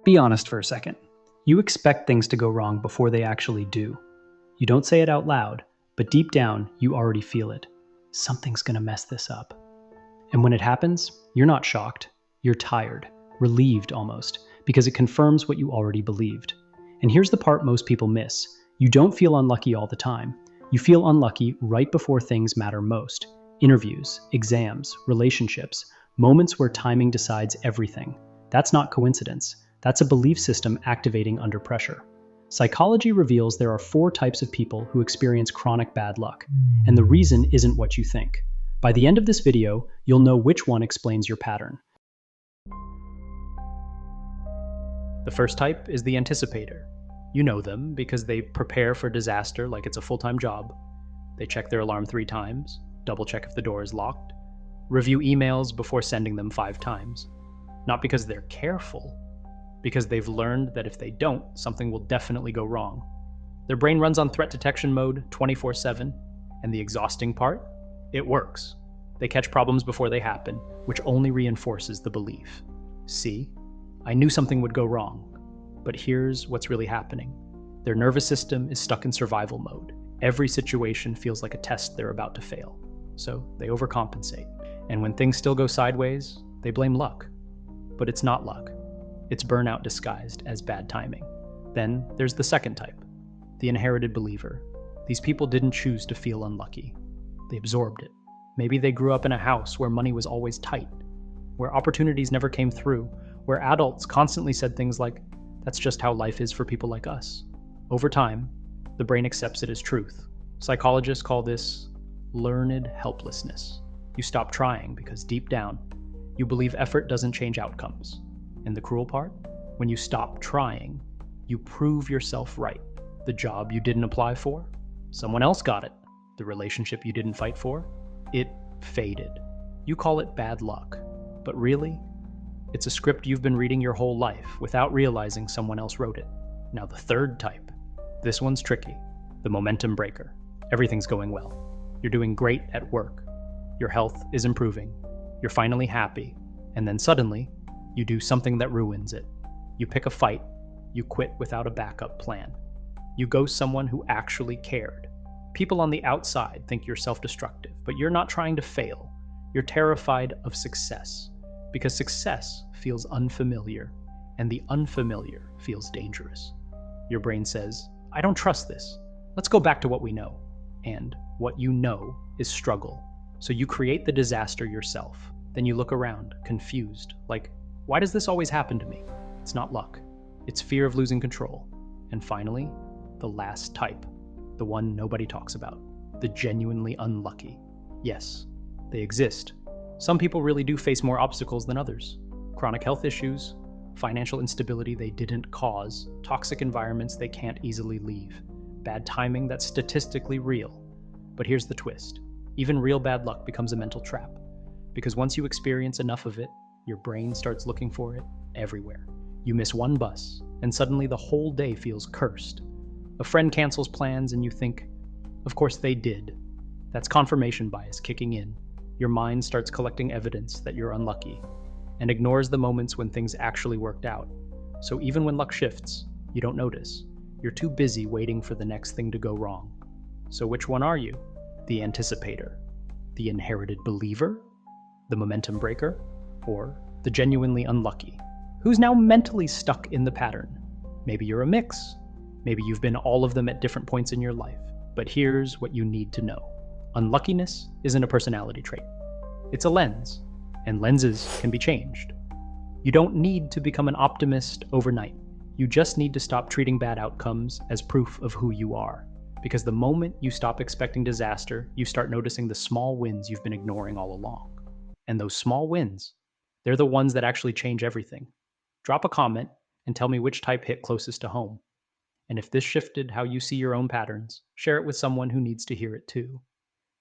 Be honest for a second. You expect things to go wrong before they actually do. You don't say it out loud, but deep down, you already feel it. Something's gonna mess this up. And when it happens, you're not shocked. You're tired, relieved almost, because it confirms what you already believed. And here's the part most people miss. You don't feel unlucky all the time. You feel unlucky right before things matter most. Interviews, exams, relationships, moments where timing decides everything. That's not coincidence. That's a belief system activating under pressure. Psychology reveals there are 4 types of people who experience chronic bad luck, and the reason isn't what you think. By the end of this video, you'll know which one explains your pattern. The first type is the anticipator. You know them because they prepare for disaster like it's a full-time job. They check their alarm 3 times, double-check if the door is locked, review emails before sending them 5 times. Not because they're careful, because they've learned that if they don't, something will definitely go wrong. Their brain runs on threat detection mode 24/7, and the exhausting part? It works. They catch problems before they happen, which only reinforces the belief. See? I knew something would go wrong. But here's what's really happening. Their nervous system is stuck in survival mode. Every situation feels like a test they're about to fail. So they overcompensate. And when things still go sideways, they blame luck. But it's not luck. It's burnout disguised as bad timing. Then there's the second type, the inherited believer. These people didn't choose to feel unlucky. They absorbed it. Maybe they grew up in a house where money was always tight, where opportunities never came through, where adults constantly said things like, "That's just how life is for people like us." Over time, the brain accepts it as truth. Psychologists call this learned helplessness. You stop trying because deep down, you believe effort doesn't change outcomes. And the cruel part? When you stop trying, you prove yourself right. The job you didn't apply for, someone else got it. The relationship you didn't fight for, it faded. You call it bad luck, but really, it's a script you've been reading your whole life without realizing someone else wrote it. Now the third type. This one's tricky. The momentum breaker. Everything's going well. You're doing great at work. Your health is improving. You're finally happy. And then suddenly, you do something that ruins it. You pick a fight. You quit without a backup plan. You ghost someone who actually cared. People on the outside think you're self-destructive, but you're not trying to fail. You're terrified of success. Because success feels unfamiliar, and the unfamiliar feels dangerous. Your brain says, "I don't trust this. Let's go back to what we know." And what you know is struggle. So you create the disaster yourself. Then you look around, confused, like, why does this always happen to me? It's not luck. It's fear of losing control. And finally, the last type, the one nobody talks about, the genuinely unlucky. Yes, they exist. Some people really do face more obstacles than others. Chronic health issues, financial instability they didn't cause, toxic environments they can't easily leave, bad timing that's statistically real. But here's the twist. Even real bad luck becomes a mental trap. Because once you experience enough of it, your brain starts looking for it everywhere. You miss one bus, and suddenly the whole day feels cursed. A friend cancels plans and you think, of course they did. That's confirmation bias kicking in. Your mind starts collecting evidence that you're unlucky, and ignores the moments when things actually worked out. So even when luck shifts, you don't notice. You're too busy waiting for the next thing to go wrong. So which one are you? The anticipator? The inherited believer? The momentum breaker? Or the genuinely unlucky? Who's now mentally stuck in the pattern? Maybe you're a mix. Maybe you've been all of them at different points in your life. But here's what you need to know. Unluckiness isn't a personality trait. It's a lens, and lenses can be changed. You don't need to become an optimist overnight. You just need to stop treating bad outcomes as proof of who you are. Because the moment you stop expecting disaster, you start noticing the small wins you've been ignoring all along. And those small wins, they're the ones that actually change everything. Drop a comment and tell me which type hit closest to home. And if this shifted how you see your own patterns, share it with someone who needs to hear it too.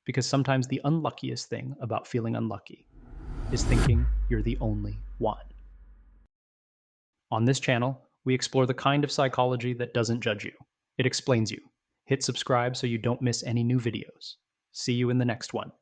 Because sometimes the unluckiest thing about feeling unlucky is thinking you're the only one. On this channel, we explore the kind of psychology that doesn't judge you. It explains you. Hit subscribe so you don't miss any new videos. See you in the next one.